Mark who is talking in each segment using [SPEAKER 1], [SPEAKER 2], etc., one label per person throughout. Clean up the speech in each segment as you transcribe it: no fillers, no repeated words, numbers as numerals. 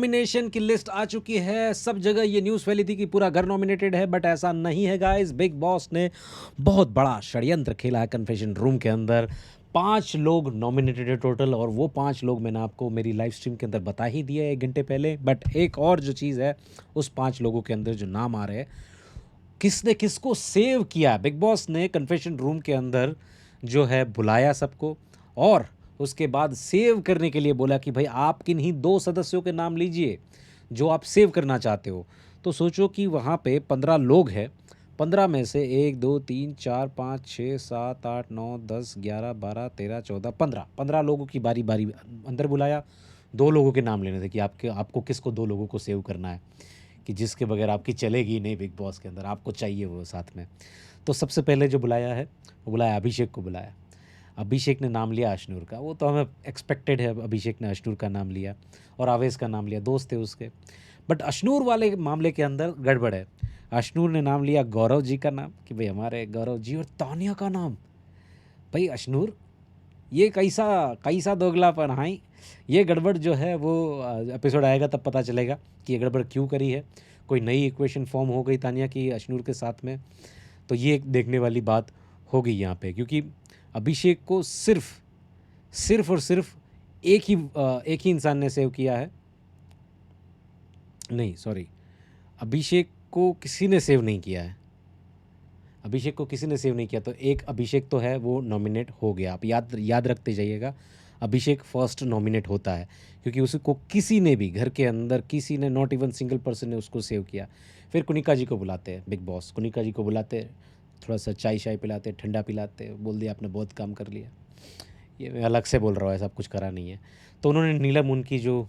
[SPEAKER 1] Nomination की list आ चुकी है। सब जगह ये न्यूज़ फैली थी कि पूरा घर नॉमिनेटेड है, बट ऐसा नहीं है गाइस। बिग बॉस ने बहुत बड़ा षड्यंत्र खेला है कन्फेशन रूम के अंदर। 5 लोग नॉमिनेटेड है टोटल, और वो 5 लोग मैंने आपको मेरी लाइव स्ट्रीम के अंदर बता ही दिया है 1 घंटे पहले। बट एक और जो चीज़ है, उस 5 लोगों के अंदर जो नाम आ रहे हैं, किसने किसको सेव किया। बिग बॉस ने कन्फेशन रूम के अंदर जो है बुलाया सबको, और उसके बाद सेव करने के लिए बोला कि भाई आप किन्हीं 2 सदस्यों के नाम लीजिए जो आप सेव करना चाहते हो। तो सोचो कि वहाँ पे 15 लोग हैं। 15 में से 1 2 3 4 5 6 7 8 9 10 11 12 13 14 15 लोगों की बारी बारी अंदर बुलाया। 2 लोगों के नाम लेने थे कि आपको किसको 2 लोगों को सेव करना है, कि जिसके बगैर आपकी चलेगी नहीं बिग बॉस के अंदर, आपको चाहिए वो साथ में। तो सबसे पहले जो बुलाया है, वो बुलाया अभिषेक को बुलाया। अभिषेक ने नाम लिया अशनूर का, वो तो हमें एक्सपेक्टेड है। अभिषेक ने अशनूर का नाम लिया और आवेश का नाम लिया, दोस्त थे उसके। बट अशनूर वाले मामले के अंदर गड़बड़ है। अशनूर ने नाम लिया गौरव जी का नाम, कि भाई हमारे गौरव जी, और तानिया का नाम। भाई अशनूर, ये कैसा कैसा दोगलापन। हाँ, ये गड़बड़ जो है वो एपिसोड आएगा तब पता चलेगा कि ये गड़बड़ क्यों करी है। कोई नई इक्वेशन फॉर्म हो गई तानिया की अशनूर के साथ में, तो ये एक देखने वाली बात होगी यहाँ पे। क्योंकि अभिषेक को सिर्फ और सिर्फ एक ही इंसान ने सेव किया है। नहीं, सॉरी, अभिषेक को किसी ने सेव नहीं किया है। अभिषेक को किसी ने सेव नहीं किया, तो एक अभिषेक तो है वो नॉमिनेट हो गया। आप याद रखते जाइएगा, अभिषेक फर्स्ट नॉमिनेट होता है, क्योंकि उसको किसी ने भी घर के अंदर किसी ने, नॉट इवन सिंगल पर्सन ने उसको सेव किया। फिर कुनिका जी को बुलाते हैं बिग बॉस, कुनिका जी को बुलाते, थोड़ा सा चाय शाय पिलाते, ठंडा पिलाते, बोल दिया आपने बहुत काम कर लिया। ये मैं अलग से बोल रहा हूँ, ऐसा कुछ करा नहीं है। तो उन्होंने नीलम, उनकी जो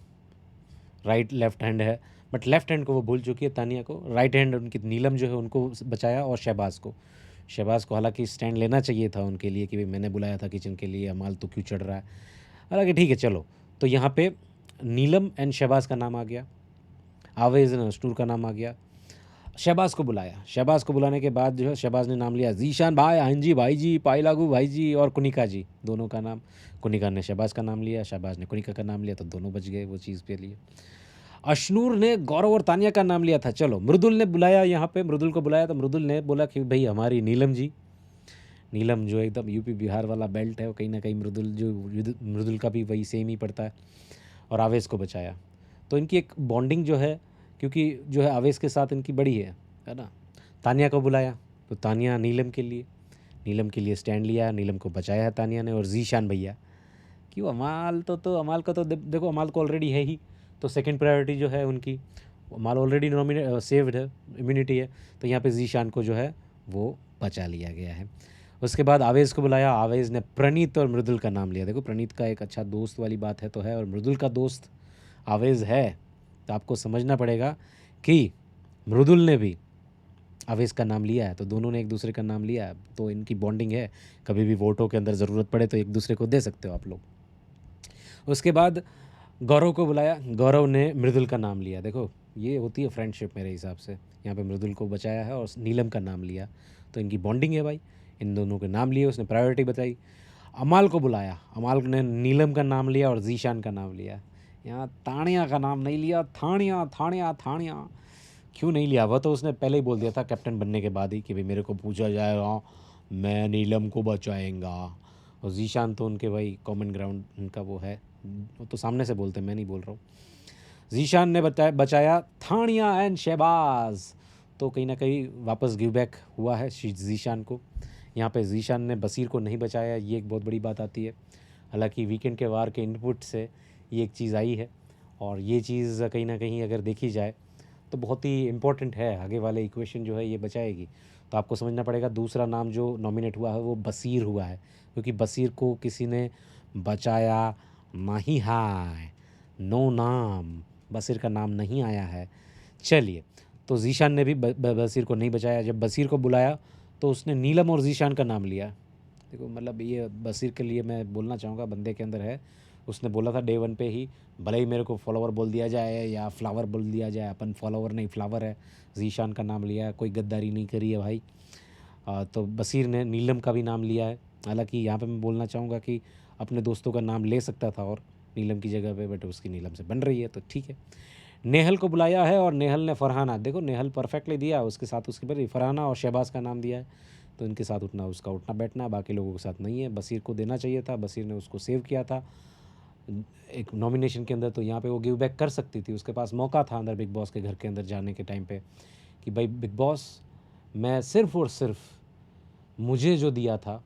[SPEAKER 1] राइट लेफ्ट हैंड है, बट लेफ्ट हैंड को वो भूल चुकी है तानिया को, राइट हैंड उनकी नीलम जो है उनको बचाया, और शहबाज को हालांकि स्टैंड लेना चाहिए था उनके लिए कि भाई मैंने बुलाया था किचन के लिए, अमाल तो क्यों चढ़ रहा है। हालांकि ठीक है, चलो। तो यहाँ पे नीलम एंड शहबाज का नाम आ गया, आवेज एंड अशनूर का नाम आ गया। शहबाज को बुलाया, शहबाज को बुलाने के बाद जो है शहबाज ने नाम लिया जीशान भाई, हांजी भाई जी, पाई लागू भाई जी, और कुनिका जी, दोनों का नाम। कुनिका ने शहबाज का नाम लिया, शहबाज ने कुनिका का नाम लिया, तो दोनों बच गए वो चीज़ के लिए। अशनूर ने गौरव और तानिया का नाम लिया था। चलो, मृदुल ने बुलाया, यहाँ पे मृदुल को बुलाया, तो मृदुल ने बोला कि भाई हमारी नीलम जी, नीलम जो एकदम यूपी बिहार वाला बेल्ट है, वो कहीं ना कहीं मृदुल का भी वही सेम ही पड़ता है, और आवेश को बचाया। तो इनकी एक बॉन्डिंग जो है, क्योंकि जो है आवेश के साथ इनकी बड़ी है ना। तानिया को बुलाया, तो तानिया नीलम के लिए स्टैंड लिया, नीलम को बचाया है तानिया ने। और जीशान भैया, क्यों अमाल तो अमाल का तो देखो, अमाल को ऑलरेडी है ही, तो सेकंड प्रायोरिटी जो है उनकी, अमाल ऑलरेडी नॉमिनेट सेव्ड है, इम्यूनिटी है, तो यहाँ पे जीशान को जो है वो बचा लिया गया है। उसके बाद आवेज़ को बुलाया, आवेज़ ने प्रणीत और मृदुल का नाम लिया। देखो, प्रणीत का एक अच्छा दोस्त वाली बात है तो है, और मृदुल का दोस्त आवेज़ है, तो आपको समझना पड़ेगा कि मृदुल ने भी आवेश का नाम लिया है, तो दोनों ने एक दूसरे का नाम लिया है, तो इनकी बॉन्डिंग है। कभी भी वोटों के अंदर ज़रूरत पड़े तो एक दूसरे को दे सकते हो आप लोग। उसके बाद गौरव को बुलाया, गौरव ने मृदुल का नाम लिया। देखो, ये होती है फ्रेंडशिप मेरे हिसाब से। यहाँ पे मृदुल को बचाया है और नीलम का नाम लिया, तो इनकी बॉन्डिंग है भाई। इन दोनों के नाम लिए, उसने प्रायोरिटी बताई। अमाल को बुलाया, अमाल ने नीलम का नाम लिया और जीशान का नाम लिया। यहाँ तानिया का नाम नहीं लिया, थानिया थानिया थानिया क्यों नहीं लिया? वह तो उसने पहले ही बोल दिया था कैप्टन बनने के बाद ही कि भाई मेरे को पूछा जाएगा, मैं नीलम को बचाएंगा। और जीशान तो उनके भाई कॉमन ग्राउंड उनका वो है, वो तो सामने से बोलते हैं, मैं नहीं बोल रहा हूँ। जीशान ने बचाया थानिया एंड शहबाज, तो कहीं ना कहीं वापस गिव बैक हुआ है जीशान को। यहाँ पे जीशान ने बसीर को नहीं बचाया, ये एक बहुत बड़ी बात आती है। हालांकि वीकेंड के वार के इनपुट से ये एक चीज़ आई है, और ये चीज़ कहीं ना कहीं अगर देखी जाए तो बहुत ही इम्पोर्टेंट है, आगे वाले इक्वेशन जो है ये बचाएगी। तो आपको समझना पड़ेगा, दूसरा नाम जो नॉमिनेट हुआ है वो बसीर हुआ है, क्योंकि बसीर को किसी ने बचाया नहीं है। नो नाम, बसीर का नाम नहीं आया है। चलिए, तो जीशान ने भी बसीर को नहीं बचाया। जब बसीर को बुलाया तो उसने नीलम और जीशान का नाम लिया। देखो, मतलब ये बसीर के लिए मैं बोलना चाहूँगा, बंदे के अंदर है। उसने बोला था डे 1 पे ही, भले ही मेरे को फॉलोवर बोल दिया जाए या फ्लावर बोल दिया जाए, अपन फॉलोवर नहीं फ्लावर है। जीशान का नाम लिया है, कोई गद्दारी नहीं करी है भाई। तो बसीर ने नीलम का भी नाम लिया है। हालांकि यहाँ पे मैं बोलना चाहूँगा कि अपने दोस्तों का नाम ले सकता था और नीलम की जगह पे, बट उसकी नीलम से बन रही है तो ठीक है। नेहल को बुलाया है और नेहल ने फरहाना, देखो नेहल परफेक्टली दिया, उसके साथ उसके पर फरहाना और शहबाज का नाम दिया है, तो इनके साथ उठना उसका उठना बैठना, बाकी लोगों के साथ नहीं है। बशीर को देना चाहिए था, बशीर ने उसको सेव किया था एक नॉमिनेशन के अंदर, तो यहाँ पे वो गिव बैक कर सकती थी, उसके पास मौका था अंदर बिग बॉस के घर के अंदर जाने के टाइम पे कि भाई बिग बॉस, मैं सिर्फ और सिर्फ मुझे जो दिया था,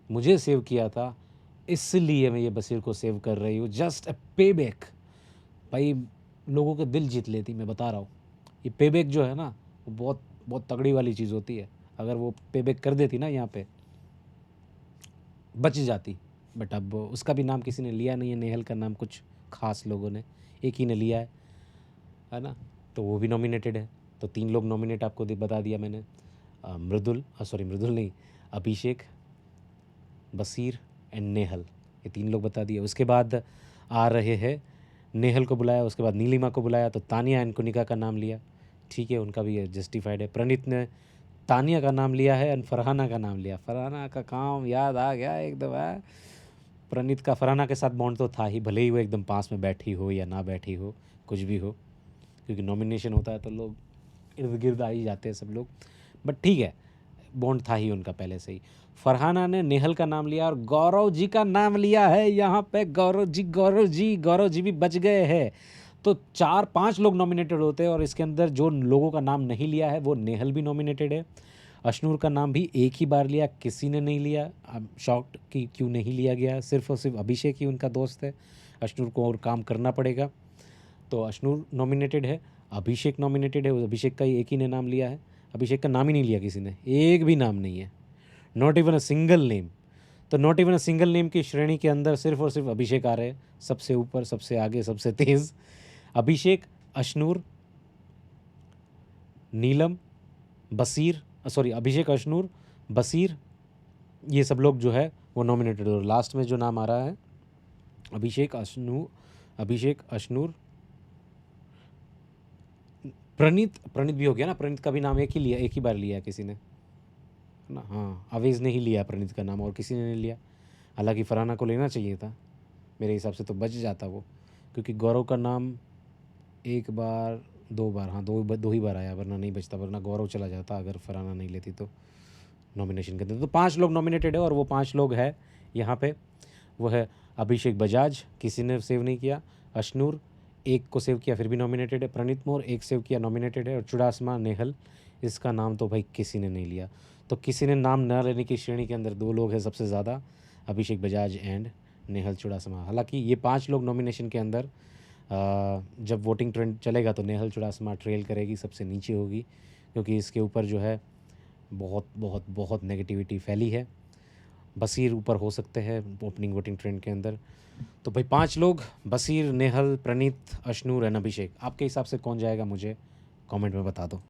[SPEAKER 1] मुझे सेव किया था, इसलिए मैं ये बशीर को सेव कर रही हूँ, जस्ट अ पे बैक। भाई लोगों के दिल जीत लेती, मैं बता रहा हूँ। ये पे बैक जो है ना, वो बहुत बहुत तगड़ी वाली चीज़ होती है। अगर वो पे बैक कर देती ना, यहाँ पे बच जाती। बट अब उसका भी नाम किसी ने लिया नहीं है, नेहल का नाम कुछ खास लोगों ने, एक ही ने लिया है ना, तो वो भी नॉमिनेटेड है। तो 3 लोग नॉमिनेट आपको बता दिया मैंने, मृदुल, सॉरी मृदुल नहीं, अभिषेक, बशीर एंड नेहल, ये 3 लोग बता दिए। उसके बाद आ रहे हैं, नेहल को बुलाया, उसके बाद नीलिमा को बुलाया, तो तानिया एंड कुनिका का नाम लिया, ठीक है, उनका भी जस्टिफाइड है। प्रणीत ने तानिया का नाम लिया है एंड फरहाना का नाम लिया, फरहाना का काम याद आ गया एकदम है। प्रणीत का फरहाना के साथ बॉन्ड तो था ही, भले ही वो एकदम पास में बैठी हो या ना बैठी हो, कुछ भी हो, क्योंकि नॉमिनेशन होता है तो लोग इर्द गिर्द आ ही जाते हैं सब लोग, बट ठीक है, बॉन्ड था ही उनका पहले से ही। फरहाना ने नेहल का नाम लिया और गौरव जी का नाम लिया है यहाँ पे, गौरव जी, गौरव जी, गौरव जी भी बच गए हैं। तो 4-5 लोग नॉमिनेटेड होते हैं और इसके अंदर जो लोगों का नाम नहीं लिया है वो नेहल भी नॉमिनेटेड है, अशनूर का नाम भी एक ही बार लिया, किसी ने नहीं लिया। अब शॉक्ड कि क्यों नहीं लिया गया, सिर्फ और सिर्फ अभिषेक ही उनका दोस्त है, अशनूर को और काम करना पड़ेगा, तो अशनूर नॉमिनेटेड है, अभिषेक नॉमिनेटेड है, अभिषेक का ही एक ही ने नाम लिया है, अभिषेक का नाम ही नहीं लिया किसी ने, एक भी नाम नहीं है, not even a single name. तो not even a single name की श्रेणी के अंदर सिर्फ और सिर्फ अभिषेक आ रहे हैं, सबसे ऊपर, सबसे आगे, सबसे तेज़। अभिषेक, अशनूर, नीलम, बशीर, सॉरी अभिषेक, अशनूर, बशीर, ये सब लोग जो है वो नॉमिनेटेड, और लास्ट में जो नाम आ रहा है अभिषेक, अशनूर, प्रणीत भी हो गया ना, प्रणीत का भी नाम एक ही लिया, एक ही बार लिया किसी ने ना, हाँ अवेज ने ही लिया प्रणीत का नाम और किसी ने नहीं लिया। हालांकि फरहाना को लेना चाहिए था, मेरे हिसाब से तो बच जाता वो, क्योंकि गौरव का नाम एक बार, 2 बार, हाँ दो ही बार आया, वरना नहीं बचता, वरना गौरव चला जाता अगर फरहाना नहीं लेती तो नॉमिनेशन के अंदर। तो 5 लोग नॉमिनेटेड है और वो 5 लोग है यहाँ पे, वो है अभिषेक बजाज, किसी ने सेव नहीं किया, अशनूर एक को सेव किया फिर भी नॉमिनेटेड है, प्रणीत मोर एक सेव किया नॉमिनेटेड है, और चुड़ासमा नेहल, इसका नाम तो भाई किसी ने नहीं लिया। तो किसी ने नाम न लेने की श्रेणी के अंदर 2 लोग हैं सबसे ज़्यादा, अभिषेक बजाज एंड नेहल चुड़ासमा। हालांकि ये 5 लोग नॉमिनेशन के अंदर, जब वोटिंग ट्रेंड चलेगा तो नेहल चुड़ासमा ट्रेल करेगी, सबसे नीचे होगी, क्योंकि इसके ऊपर जो है बहुत बहुत बहुत नेगेटिविटी फैली है। बशीर ऊपर हो सकते हैं ओपनिंग वोटिंग ट्रेंड के अंदर। तो भाई 5 लोग, बशीर, नेहल, प्रणीत, अशनूर एंड अभिषेक, आपके हिसाब से कौन जाएगा मुझे कमेंट में बता दो।